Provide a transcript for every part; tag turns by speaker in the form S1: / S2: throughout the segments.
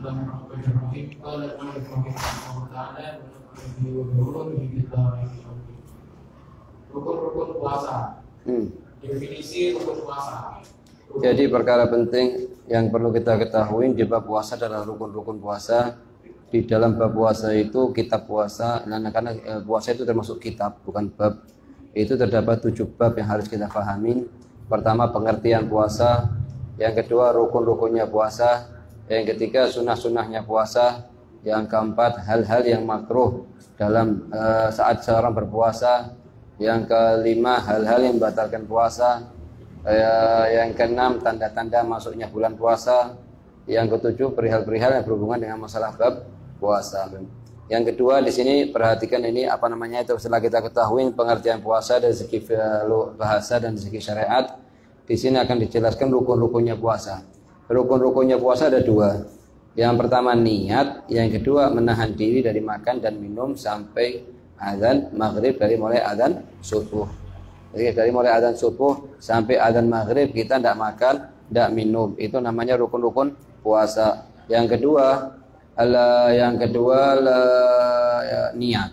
S1: Bismillahirrahmanirrahim. Qala Allahu ta'ala rukun-rukun puasa. Definisi rukun puasa.
S2: Jadi perkara penting yang perlu kita ketahui di bab puasa adalah rukun-rukun puasa. Di dalam bab puasa itu kitab puasa, karena puasa itu termasuk kitab, bukan bab. Itu terdapat 7 bab yang harus kita pahami. Pertama, pengertian puasa. Yang kedua, rukun-rukunnya puasa. Yang ketiga, sunnah-sunnahnya puasa. Yang keempat, hal-hal yang makruh dalam saat seorang berpuasa. Yang kelima, hal-hal yang membatalkan puasa. Yang keenam, tanda-tanda masuknya bulan puasa. Yang ketujuh, perihal-perihal yang berhubungan dengan masalah bab puasa. Yang kedua, di sini perhatikan ini itu setelah kita ketahui pengertian puasa dari segi bahasa dan dari segi syariat. Di sini akan dijelaskan rukun-rukunnya puasa. Rukun-rukunnya puasa ada 2. Yang pertama niat, yang kedua menahan diri dari makan dan minum sampai azan maghrib, dari mulai azan subuh. Jadi dari mulai azan subuh sampai azan maghrib kita tidak makan, tidak minum. Itu namanya rukun-rukun puasa. Yang kedua niat.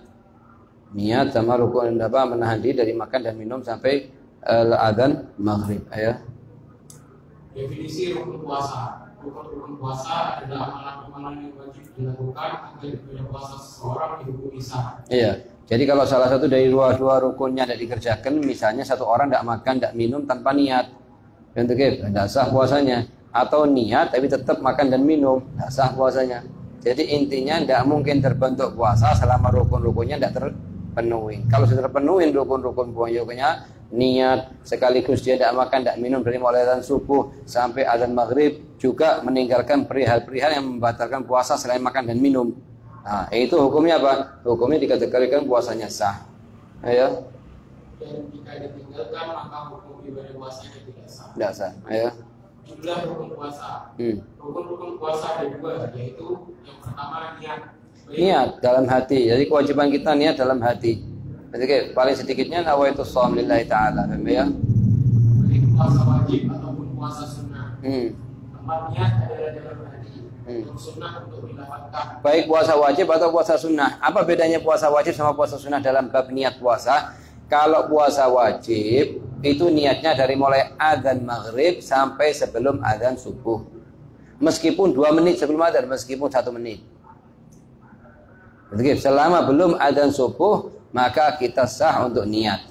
S2: Niat sama rukun menahan diri dari makan dan minum sampai azan maghrib. Ya.
S1: Definisi rukun puasa. Rukun puasa adalah amalan-amalan yang wajib dilakukan agar ibadah puasa seseorang dihukumi sah.
S2: Iya. Jadi kalau salah satu dari dua rukunnya tidak dikerjakan, misalnya satu orang tidak makan, tidak minum tanpa niat, tidak sah puasanya. Atau niat tapi tetap makan dan minum, tidak sah puasanya. Jadi intinya tidak mungkin terbentuk puasa selama rukun-rukunnya tidak terpenuhi. Kalau sudah terpenuhi rukun-rukun puasanya, niat sekaligus dia tidak makan, tidak minum dari mulai azan subuh sampai azan maghrib, juga meninggalkan perihal-perihal yang membatalkan puasa selain makan dan minum. Nah, itu hukumnya apa? Hukumnya dikategorikan puasanya sah. Ayo.
S1: Dan jika ditinggalkan maka hukum ibadah puasanya tidak sah.
S2: Tidak sah. Ayo.
S1: Jumlah rukun puasa. Rukun-rukun puasa ada 2, yaitu yang pertama niat.
S2: Niat dalam hati. Jadi kewajiban kita niat dalam hati. Jadi paling sedikitnya nawaitu shaum lillahi ta'ala. Ya.
S1: Baik puasa wajib ataupun puasa sunnah. Tempat niat adalah dalam hati. Untuk sunnah untuk dilafalkan.
S2: Baik puasa wajib atau puasa sunnah. Apa bedanya puasa wajib sama puasa sunnah dalam bab niat puasa? Kalau puasa wajib itu niatnya dari mulai azan maghrib sampai sebelum azan subuh. Meskipun 2 menit sebelum azan, meskipun 1 menit. Jadi selama belum azan subuh maka kita sah untuk niat.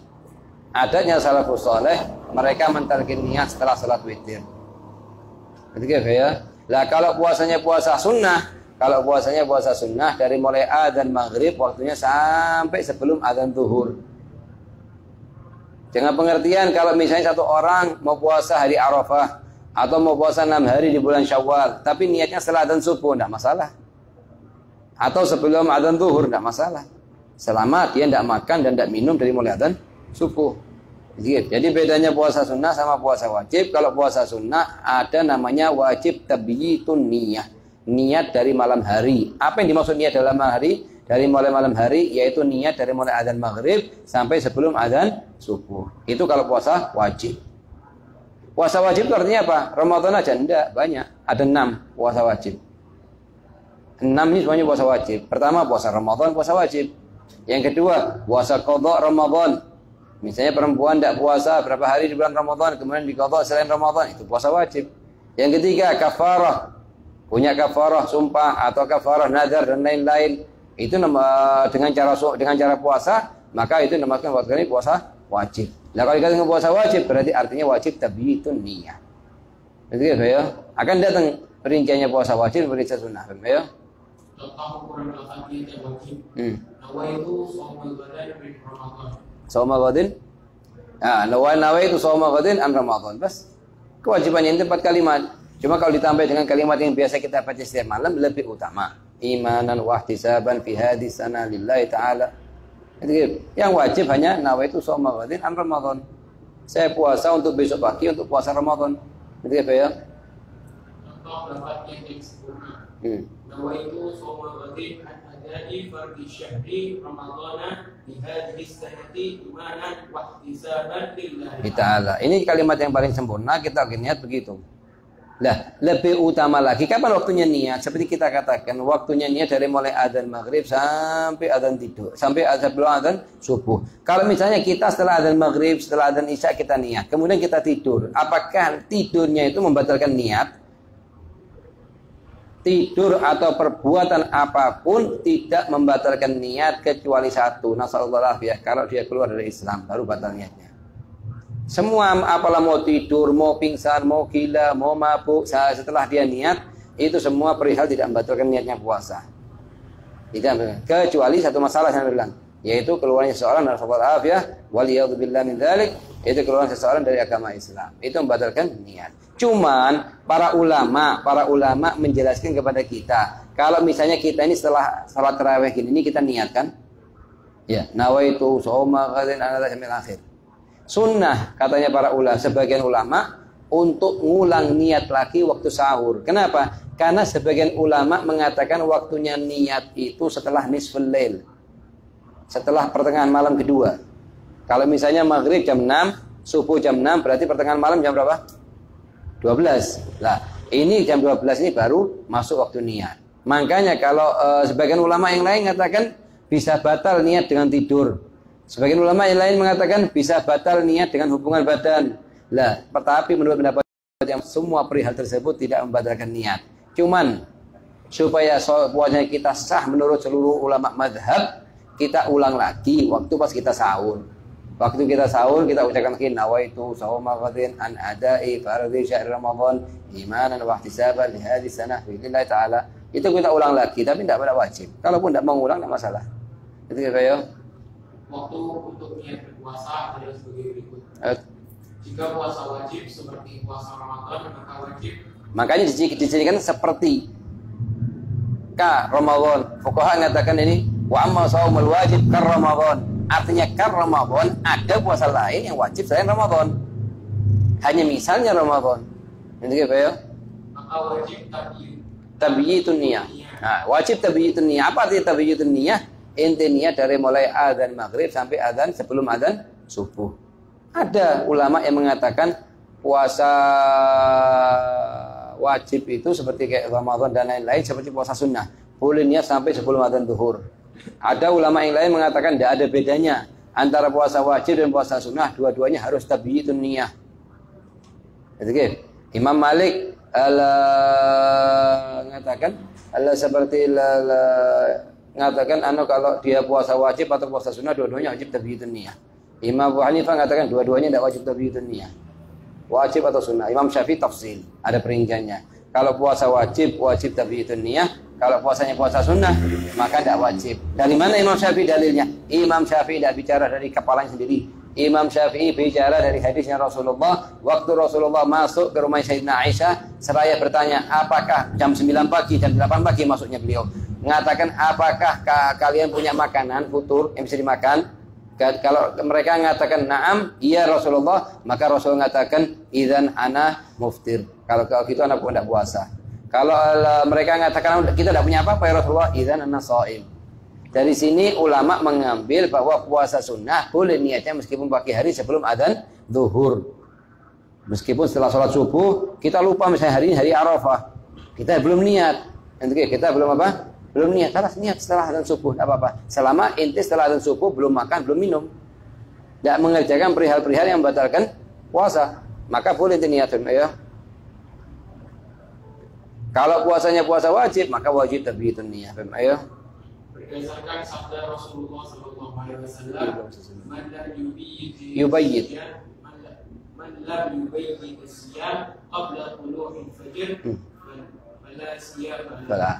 S2: Adanya salafus saleh, mereka mentarkin niat setelah salat witir. Begitu ya. Lah kalau puasanya puasa sunnah, dari mulai azan maghrib waktunya sampai sebelum azan zuhur. Dengan pengertian kalau misalnya satu orang mau puasa hari Arafah atau mau puasa 6 hari di bulan Syawal, tapi niatnya setelah azan subuh, tidak masalah. Atau sebelum azan zuhur, tidak masalah. Selama dia tidak makan dan tidak minum dari mulai azan subuh. Jadi bedanya puasa sunnah sama puasa wajib. Kalau puasa sunnah ada namanya wajib tabyitun niyah. Niat dari malam hari. Apa yang dimaksud niat dalam malam hari? Dari mulai malam hari yaitu niat dari mulai azan maghrib sampai sebelum azan subuh. Itu kalau puasa wajib. Puasa wajib itu artinya apa? Ramadan aja enggak, banyak. Ada 6 puasa wajib. 6 ini semuanya puasa wajib. Pertama puasa Ramadan, puasa wajib. Yang kedua, puasa qadha Ramadan. Misalnya perempuan tidak puasa berapa hari di bulan Ramadan, kemudian diqadha selain Ramadan, itu puasa wajib. Yang ketiga, kafarah. Punya kafarah sumpah atau kafarah nazar dan lain-lain. Itu dengan cara puasa, maka itu dinamakan puasa wajib. Nah, kalau dikatakan puasa wajib berarti artinya wajib tabyitun niyah. Begitu ya. Akan datang perinciannya puasa wajib dan puasa sunnah, ya.
S1: Contoh ukuran lafaznya yang wajib. Nawaitu shaumul ghadin min Ramadan.
S2: Shaumul ghadin? Nawaitu shaumul ghadin am Ramadan. Bas. Kewajibannya itu 4 kalimat. Cuma kalau ditambah dengan kalimat yang biasa kita baca setiap malam lebih utama. Imanan wa ihtisaban fi hadis sana lillahi ta'ala. Jadi yang wajib hanya nawaitu shaumul ghadin am Ramadan. Saya puasa untuk besok pagi untuk puasa Ramadan. Gitu ya.
S1: Contoh lafaznya yang sempurna. Nawaitu shaumul ghadin an adai fardhi syahri Ramadhana bi hadhihi sanati imanan wa ihtisaban lillahi
S2: ta'ala. Ini kalimat yang paling sempurna, kita niat begitu. Lah, lebih utama lagi kapan waktunya niat? Seperti kita katakan, waktunya niat dari mulai adzan maghrib sampai adzan tidur, sampai sebelum adzan subuh. Kalau misalnya kita setelah adzan maghrib, setelah adzan isya kita niat, kemudian kita tidur, apakah tidurnya itu membatalkan niat? Tidur atau perbuatan apapun tidak membatalkan niat kecuali satu, nasallallahu alaihi, kalau dia keluar dari Islam baru batal niatnya. Semua apalah mau tidur, mau pingsan, mau gila, mau mabuk, setelah dia niat itu semua perihal tidak membatalkan niatnya puasa. Tidak, kecuali satu masalah saya bilang, yaitu keluarnya seseorang dari sholat ya, waliyadzubillah min dzalik, itu keluar seseorang dari agama Islam. Itu membatalkan niat. Cuman para ulama menjelaskan kepada kita, kalau misalnya kita ini setelah salat tarawih ini kita niatkan, ya, nawaitu shauma ghadin ala samil akhir. Sunnah katanya para ulama, sebagian ulama untuk ngulang niat lagi waktu sahur. Kenapa? Karena sebagian ulama mengatakan waktunya niat itu setelah nisful lail, setelah pertengahan malam kedua. Kalau misalnya maghrib jam 6, subuh jam 6, berarti pertengahan malam jam berapa? 12. Nah, ini jam 12 ini baru masuk waktu niat. Makanya kalau sebagian ulama yang lain mengatakan bisa batal niat dengan tidur. Sebagian ulama yang lain mengatakan bisa batal niat dengan hubungan badan. Lah, tetapi menurut pendapat yang semua perihal tersebut tidak membatalkan niat. Cuman supaya puasanya kita sah menurut seluruh ulama madhab, kita ulang lagi waktu pas kita sahur. Waktu kita sahur kita ucapkan lagi nawaitu shauma ghadin an ada'i fardhi syahr ramadan imanan wa ihtisaban li hadhihi sanah billahi taala. Itu kita ulang lagi tapi tidak pada wajib. Kalaupun tidak mau ulang tidak masalah. Itu ya.
S1: Waktu untuk niat berpuasa adalah sebagai berikut. Jika puasa wajib seperti puasa Ramadan maka wajib. Makanya
S2: dijadikan seperti Ramadan. Fuqaha mengatakan ini wa amma shaumul wajib kar Ramadan. Artinya kar Ramadan ada puasa lain yang wajib selain Ramadan. Hanya misalnya Ramadan. Itu ya.
S1: Maka wajib
S2: tabiyyitun niyah. Nah, wajib tabiyyitun niyah. Apa artinya tabiyyitun niyah? Intinya dari mulai adzan maghrib sampai adzan sebelum adzan subuh. Ada ulama yang mengatakan puasa wajib itu seperti kayak Ramadan dan lain-lain seperti puasa sunnah. Boleh niat sampai sebelum adzan zuhur. Ada ulama yang lain mengatakan tidak ada bedanya antara puasa wajib dan puasa sunnah. Dua-duanya harus tabiyyitun niyah. Itu Imam Malik mengatakan seperti mengatakan kalau dia puasa wajib atau puasa sunnah dua-duanya wajib tabiyyitun niyah. Imam Abu Hanifah mengatakan dua-duanya tidak wajib tabiyyitun niyah. Wajib atau sunnah. Imam Syafi'i tafsil, ada perinciannya. Kalau puasa wajib tabiyyitun niyah. Kalau puasanya puasa sunnah maka tidak wajib. Dari mana Imam Syafi'i dalilnya? Imam Syafi'i tidak bicara dari kepalanya sendiri. Imam Syafi'i bicara dari hadisnya Rasulullah. Waktu Rasulullah masuk ke rumah Sayyidina Aisyah, seraya bertanya, apakah jam 9 pagi, jam 8 pagi masuknya beliau. Mengatakan, apakah kalian punya makanan futur yang bisa dimakan? Kalau mereka mengatakan na'am, iya Rasulullah, maka Rasul mengatakan idzan ana muftir. Kalau gitu anak pun tidak puasa. Kalau mereka mengatakan kita tidak punya apa-apa ya Rasulullah, idzan ana shaim. Dari sini ulama mengambil bahwa puasa sunnah boleh niatnya meskipun pagi hari sebelum adzan zuhur. Meskipun setelah sholat subuh kita lupa misalnya hari ini hari Arafah, kita belum niat. Kita belum apa? Belum niat, harus niat setelah adzan subuh, tidak apa-apa. Selama inti setelah adzan subuh belum makan, belum minum, tidak mengerjakan perihal-perihal yang membatalkan puasa, maka boleh diniatkan ya. Kalau puasanya puasa wajib, maka wajib tabiyyitun niyah. Ayo.
S1: Berdasarkan sabda Rasulullah SAW, man lam
S2: yubayyit
S1: man lam yubayyit as-siyam qabla tulu'il fajr.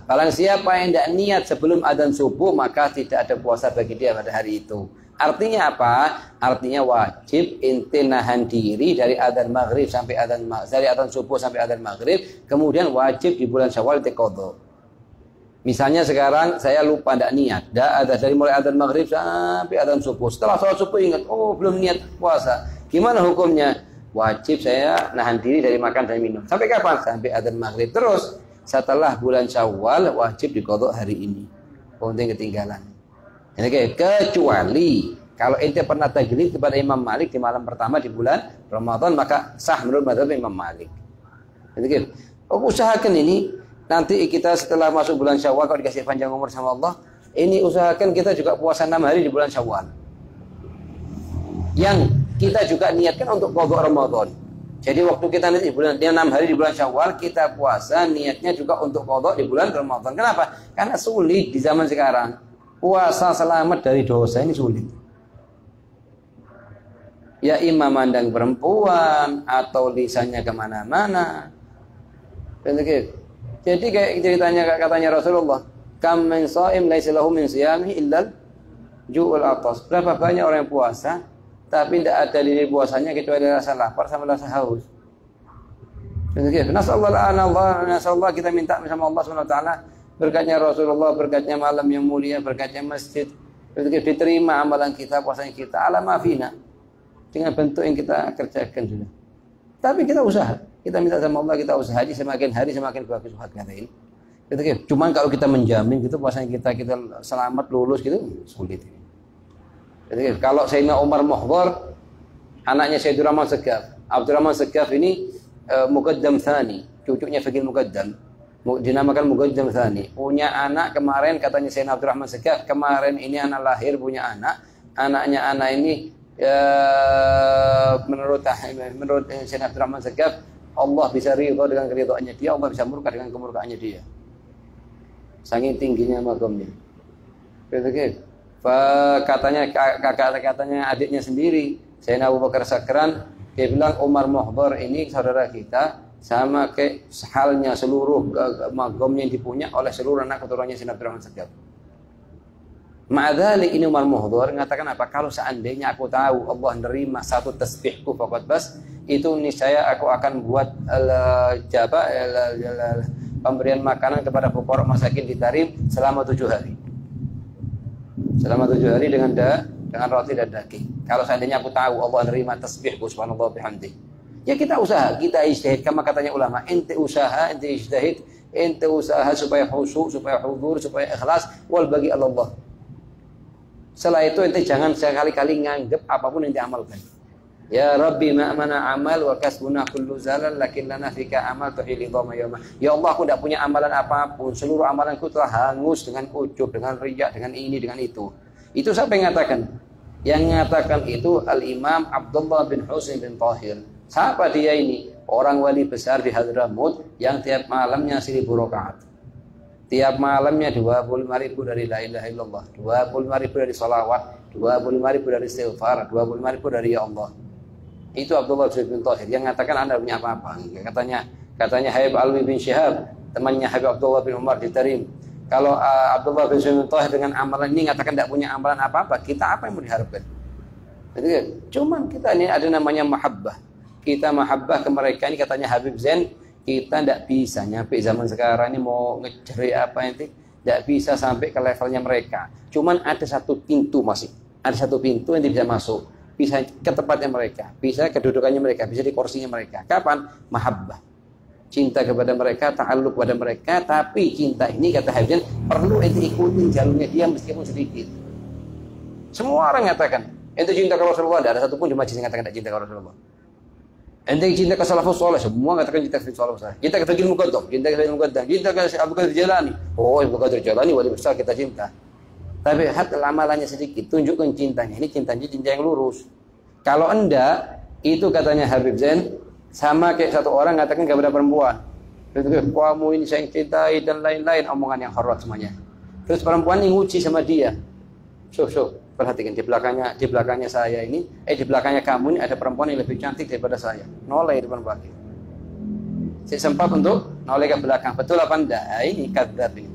S2: Barang siapa yang tidak niat sebelum adzan subuh maka tidak ada puasa bagi dia pada hari itu. Artinya apa? Artinya wajib inti nahan diri dari adzan maghrib sampai dari adzan subuh sampai adzan maghrib, kemudian wajib di bulan Syawal qadha. Misalnya sekarang saya lupa tidak niat, ada dari mulai adzan maghrib sampai adzan subuh. Setelah sholat subuh ingat, oh belum niat puasa. Gimana hukumnya? Wajib saya nahan diri dari makan dan minum. Sampai kapan? Sampai adzan maghrib. Terus setelah bulan Syawal wajib diqadha hari ini. Penting ketinggalan. Oke, kecuali kalau ente pernah tajlid kepada Imam Malik di malam pertama di bulan Ramadan maka sah menurut mazhab Imam Malik. Gitu. Usahakan ini nanti kita setelah masuk bulan Syawal kalau dikasih panjang umur sama Allah, ini usahakan kita juga puasa 6 hari di bulan Syawal. Yang kita juga niatkan untuk qadha Ramadan. Jadi waktu kita nanti bulan 6 hari di bulan Syawal kita puasa niatnya juga untuk qadha di bulan Ramadan. Kenapa? Karena sulit di zaman sekarang. Puasa selamat dari dosa ini sulit. Ya imam mandang perempuan atau lisannya kemana-mana. Jadi kayak ceritanya katanya Rasulullah, kam min shaim laisa lahu min siyamihi illa ju'ul atas. Berapa banyak orang yang puasa tapi tidak ada di puasanya kecuali rasa lapar sama rasa haus. Nasallallahu kita minta sama Allah Subhanahu wa taala berkatnya Rasulullah, berkatnya malam yang mulia, berkatnya masjid. Diterima amalan kita, puasanya kita ala mafina dengan bentuk yang kita kerjakan sudah. Tapi kita usaha. Kita minta sama Allah, kita usaha aja semakin hari semakin bagus kata ini. Cuman kalau kita menjamin gitu puasanya kita selamat lulus gitu sulit. Kalau Sayyidina Umar Muhdhar, anaknya Sayyidurrahman Segaf, Abdurrahman Segaf ini Muqaddam Thani, cucunya Faqih Muqaddam, dinamakan Muqaddam Thani. Punya anak kemarin katanya Sayyidina Abdurrahman Segaf, kemarin ini anak lahir punya anak, anaknya anak ini menurut Sayyidina Abdurrahman Segaf, Allah bisa ridha dengan keridhaannya dia, Allah bisa murka dengan kemurkaannya dia. Saking tingginya makamnya. Katanya adiknya sendiri, Sayyidina Abu Bakar Sakran, dia bilang Umar Muhdhar ini saudara kita sama kayak halnya seluruh makamnya yang dipunya oleh seluruh anak keturunannya Sayyidina Abdurrahman Segaf. Ma'adzalik ini Umar Muhdhar mengatakan apa? Kalau seandainya aku tahu Allah menerima satu tasbihku faqad bas, itu niscaya aku akan buat pemberian makanan kepada fuqara masakin di Tarim selama 7 hari. Selama 7 hari dengan roti dan daging. Kalau seandainya aku tahu Allah menerima tasbihku subhanallah bihamdi. Ya kita usaha, kita ijtihad kama katanya ulama, ente usaha, ente ijtihad, ente usaha supaya khusyuk, supaya hudur, supaya ikhlas wal bagi Allah. Setelah itu ente jangan sekali-kali nganggap apapun yang diamalkan. Ya Rabbi ma'amana amal wa kasbuna kullu zalal lakin lana fika amal tuhili dhama yawma. Ya Allah, aku tidak punya amalan apapun, seluruh amalanku telah hangus dengan ujub, dengan riya, dengan ini, dengan itu. Itu siapa yang mengatakan? Yang mengatakan itu Al-Imam Abdullah bin Husain bin Tahir. Siapa dia ini? Orang wali besar di Hadramut yang tiap malamnya 1000 rakaat. Tiap malamnya 25.000 dari la ilaha illallah, 25.000 dari salawat, 25.000 dari istighfar, 25.000 dari ya Allah. Itu Abdullah bin Tahir yang mengatakan Anda punya apa-apa. Katanya Habib Alwi bin Syihab, temannya Habib Abdullah bin Umar di Tarim. Kalau Abdullah bin Tahir dengan amalan ini mengatakan tidak punya amalan apa-apa, kita apa yang mau diharapkan? Jadi, cuman kita ini ada namanya mahabbah. Kita mahabbah ke mereka ini katanya Habib Zain, kita tidak bisa nyampe zaman sekarang ini mau ngejeri apa nanti, tidak bisa sampai ke levelnya mereka. Cuman ada satu pintu masih, ada satu pintu yang bisa masuk. Bisa ke tempatnya mereka, bisa kedudukannya mereka, bisa di kursinya mereka. Kapan? Mahabbah. Cinta kepada mereka, ta'alluq kepada mereka, tapi cinta ini kata Habib perlu ente ikutin jalurnya dia meskipun sedikit. Semua orang mengatakan, ente cinta ke Rasulullah, tidak ada satupun cuma yang mengatakan tidak cinta ke Rasulullah. Ente cinta ke salafus saleh, semua mengatakan cinta ke salafus saleh. Cinta ke Faqih Muqaddam, cinta ke Faqih Muqaddam, cinta ke Abu Qadir Jalani. Oh, Abu Qadir Jalani wali besar kita cinta. Tapi amalannya sedikit, tunjukkan cintanya. Ini cintanya cinta yang lurus. Kalau enggak, itu katanya Habib Zain, sama kayak satu orang mengatakan kepada perempuan, kamu ini saya cintai dan lain-lain, omongan yang hormat semuanya. Terus perempuan ini nguci sama dia. Perhatikan di belakangnya saya ini, di belakangnya kamu ini ada perempuan yang lebih cantik daripada saya. Noleh di perempuan ini. Saya sempat untuk noleh ke belakang. Betul apa enggak? Ini kadzab ini.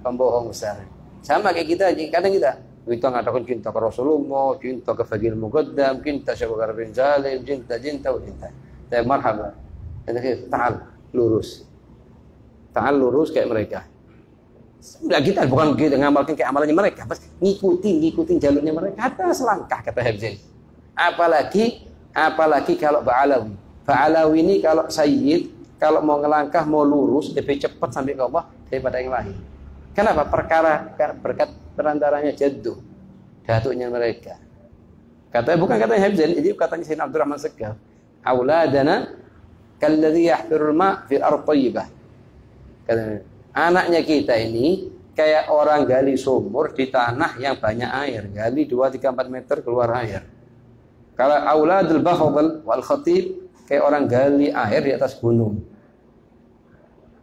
S2: Pembohong besar. Sama kayak kita, kadang kita mengatakan cinta ke Rasulullah, cinta ke Faqih Muqaddam, cinta Syekh Bakar bin Salim, cinta. Saya marhaba. Ta'al lurus kayak mereka. Enggak, kita bukan kita ngamalkan kayak amalannya mereka, pas ngikutin jalurnya mereka. Kata selangkah kata Habib. Apalagi kalau Ba'alawi ini kalau sayyid, kalau mau ngelangkah mau lurus lebih cepat sampai ke Allah daripada yang lain. Kenapa? Perkara berkat perantaranya jadduh, datuknya mereka. Bukan katanya Habib Zain, ini katanya Sayyidina Abdurrahman Segaf. Auladana kalladzi yahfirul ma' fil ardh thayyibah. Anaknya kita ini kayak orang gali sumur di tanah yang banyak air, gali 2, 3, 4 meter keluar air. Kalau auladul bafadl wal khatib kayak orang gali air di atas gunung.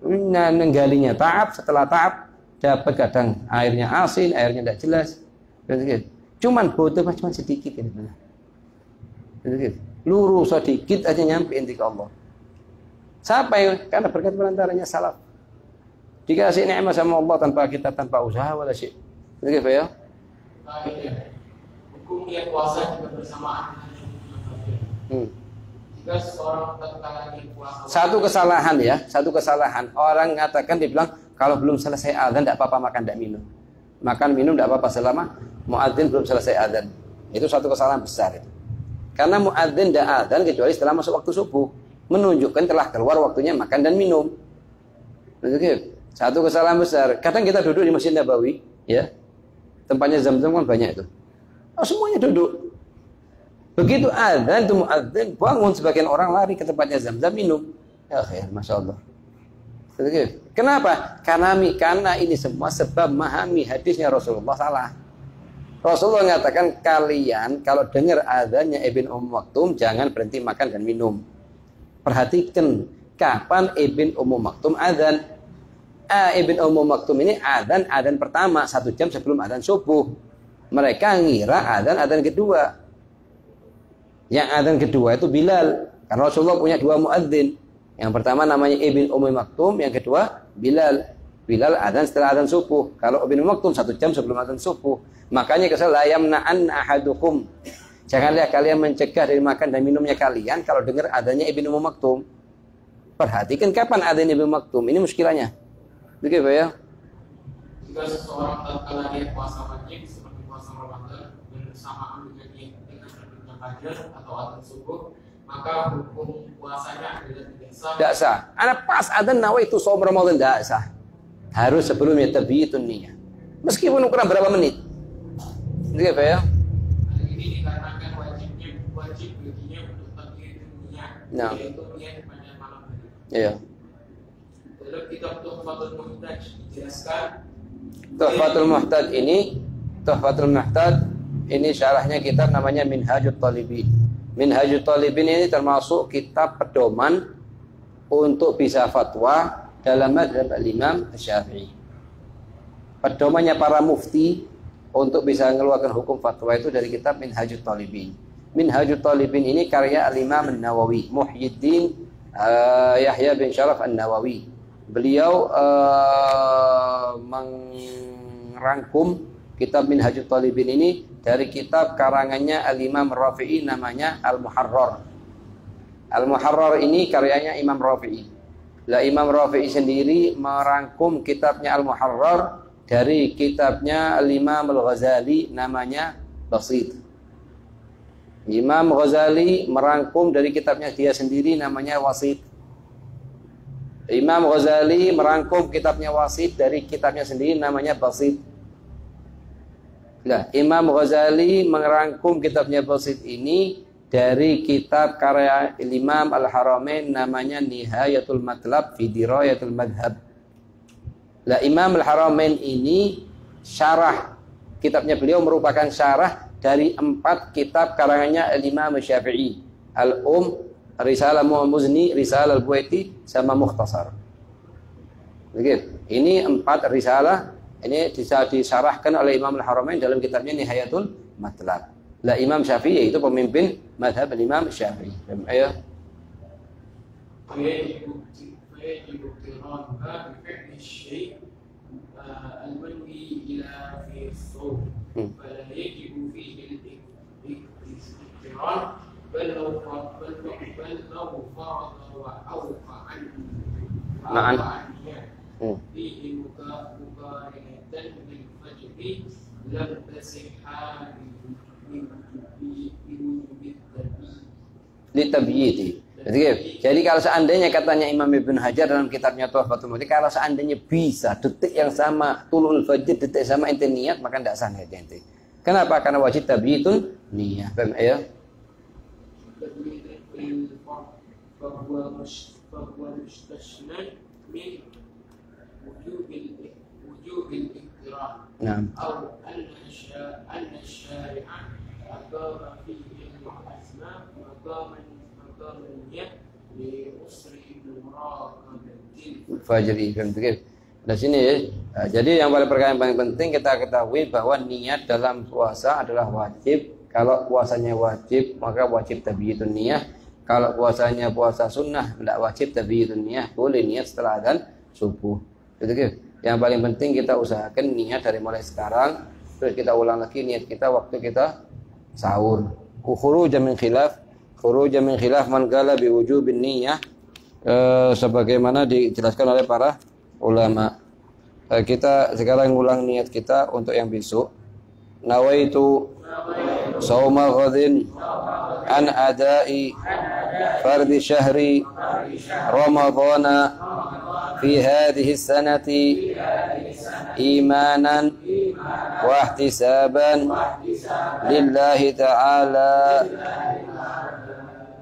S2: Nah, menggalinya taab, setelah taab dapat kadang airnya asin, airnya tidak jelas. Cuman butuh cuma sedikit ini. Lurus sedikit aja nyampein di Allah. Sampai karena berkat perantaranya salaf. Dikasih nikmat sama Allah tanpa kita, tanpa usaha wala syai'. Begitu ya?
S1: Hukum niat puasa juga bersamaan dengan jika seorang tatkala puasa.
S2: Satu kesalahan ya, satu kesalahan. Orang mengatakan dibilang kalau belum selesai azan tidak apa-apa makan tidak minum. Makan minum tidak apa-apa selama muadzin belum selesai azan. Itu satu kesalahan besar itu. Karena muadzin tidak azan kecuali setelah masuk waktu subuh, menunjukkan telah keluar waktunya makan dan minum. Begitu. Satu kesalahan besar. Kadang kita duduk di Masjid Nabawi, ya. Tempatnya Zam-Zam kan banyak itu. Oh, semuanya duduk. Begitu azan itu muadzin bangun, sebagian orang lari ke tempatnya Zam-Zam minum. Ya khair, Masya Allah. Begitu. Kenapa? Karena ini semua sebab memahami hadisnya Rasulullah salah. Rasulullah mengatakan kalian kalau dengar azannya Ibn Maktum jangan berhenti makan dan minum. Perhatikan kapan Ibn Maktum azan. Ibn Maktum ini azan pertama 1 jam sebelum azan subuh. Mereka ngira azan kedua. Yang azan kedua itu Bilal. Karena Rasulullah punya 2 muadzin. Yang pertama namanya Ibn Maktum, yang kedua Bilal. Bilal azan setelah azan subuh. Kalau Ibn Maktum 1 jam sebelum azan subuh. Makanya kesal la yamna'an ahadukum. Janganlah kalian mencegah dari makan dan minumnya kalian kalau dengar adanya Ibn Maktum. Perhatikan kapan adanya Ibn Maktum. Ini muskilahnya. Begitu ya.
S1: Jika seseorang tatkala dia puasa wajib seperti puasa Ramadan bersamaan dengan terbitnya fajar atau azan subuh, maka hukum puasanya adalah tidak sah.
S2: Tidak sah. Anak pas adzan nawaitu shaum Ramadan tidak sah. Harus sebelumnya tabyitun niyah. Meskipun ukuran berapa menit. Begitu ya.
S1: Hal ini dikarenakan wajib baginya untuk tabyitun niyah.
S2: Nah.
S1: Yaitu niat pada malam hari.
S2: Iya.
S1: Dalam kitab Tuhfatul Muhtaj dijelaskan
S2: Tuhfatul Muhtaj ini syarahnya kitab namanya Minhajut Talibin. Minhajut Talibin ini termasuk kitab pedoman untuk bisa fatwa dalam mazhab Imam Syafi'i. Pedomannya para mufti untuk bisa mengeluarkan hukum fatwa itu dari kitab Minhajut Talibin. Minhajut Talibin ini karya Al-Imam An-Nawawi, Muhyiddin Yahya bin Sharaf An-Nawawi. Beliau merangkum kitab Minhajut Talibin ini dari kitab karangannya Al-Imam Rafi'i namanya Al-Muharrar. Al-Muharrar ini karyanya Imam Rafi'i. Lah Imam Rafi'i sendiri merangkum kitabnya Al-Muharrar dari kitabnya Al-Imam Al-Ghazali namanya Basit. Imam Ghazali merangkum dari kitabnya dia sendiri namanya Wasit. Imam Ghazali merangkum kitabnya Wasit dari kitabnya sendiri namanya Basit. Nah, Imam Ghazali merangkum kitabnya Basit ini dari kitab karya Imam Al-Haramain namanya Nihayatul Matlab fi Dirayatul Madhab. Nah, Imam Al-Haramain ini syarah kitabnya beliau merupakan syarah dari 4 kitab karangannya Imam Syafi'i. Risalah Mu'muzni, Risalah Al-Buaiti, sama Mukhtasar. Begitu. Ini 4 risalah ini disarahkan oleh Imam Al-Haramain dalam kitabnya Nihayatul Matlab. Lah Imam Syafi'i yaitu pemimpin mazhab Imam Syafi'i. Ayo. Litabyiti. Jadi kalau seandainya katanya Imam Ibn Hajar dalam kitabnya Tuhfatul Muhtaj, kalau seandainya bisa detik yang sama tulul fajr detik sama ente niat maka tidak sah niat ente. Kenapa? Karena wajib tabyitun niyah. Paham ya?
S1: فهو مستثنى من وجوب الاقتران أو أن الشارع أقام فيه الأسماء مقام النية لأسر المراقبة
S2: Fajri kan begitu. Nah sini jadi yang perkara yang paling penting kita ketahui bahwa niat dalam puasa adalah wajib. Kalau puasanya wajib maka wajib tabiyyatun niyah. Kalau puasanya puasa sunnah tidak wajib tabiyyatun niyah, boleh niat setelah adzan subuh. Gitu. Yang paling penting kita usahakan niat dari mulai sekarang, terus kita ulang lagi niat kita waktu kita sahur. Khurujan min khilaf man qala bi wujubin niyyah, sebagaimana dijelaskan oleh para ulama. Kita sekarang ulang niat kita untuk yang besok. Nawaitu sauma ghadin an adai fardi syahri ramadhana fi hadhihi sanati imanan wa ihtisaban lillahi ta'ala.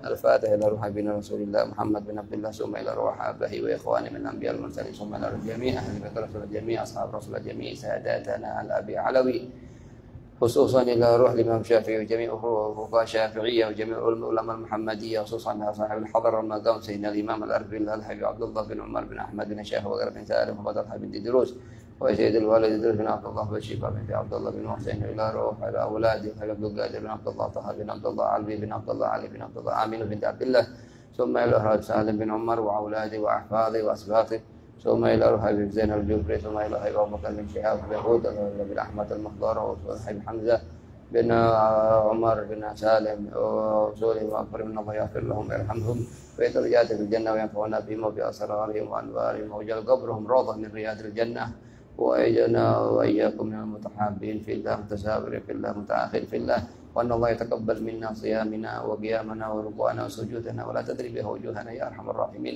S2: الفاتحة إلى روح حبيبنا رسول الله محمد بن عبد الله ثم إلى روح آبائه وإخوانه من الأنبياء المرسلين ثم إلى الجميع أهل بيت رسول الجميع أصحاب رسول الجميع ساداتنا الأبي علوي خصوصا إلى روح الإمام الشافعي وجميع فقهاء الشافعية وجميع العلماء المحمدية خصوصا صاحب الحضر والمقام سيدنا الإمام الأربعي الحبيب عبد الله بن عمر بن أحمد بن شيخ وغير بن سالم وبدر بن دروس وسيد الوالد إدريس بن عبد الله بن شيبة بن عبد الله بن حسين إلى روح إلى أولاده عبد القادر بن عبد الله طه بن عبد الله علوي بن عبد الله علي بن عبد الله آمين بن عبد الله ثم إلى روح سالم بن عمر وأولاده وأحفاده وأسباطه ثم إلى روح أبي زين الجبري ثم إلى أبو بكر بن شهاب بن هود بن أحمد المخضر وصحيح حمزة بن عمر بن سالم وسولهم وأكبر من الله يغفر لهم ويرحمهم ويترجات في الجنة وينفعنا بهم وبأسرارهم وأنوارهم وجل قبرهم روضة من رياض الجنة وأجنا وإياكم من المتحابين في الله متسابرين في الله متآخر في الله وأن الله يتقبل منا صيامنا وقيامنا وركوعنا وسجودنا ولا تدري به وجوهنا يا أرحم الراحمين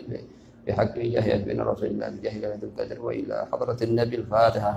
S2: بحق جاه بين رسول الله بجاه ليلة القدر وإلى حضرة النبي الفاتحة.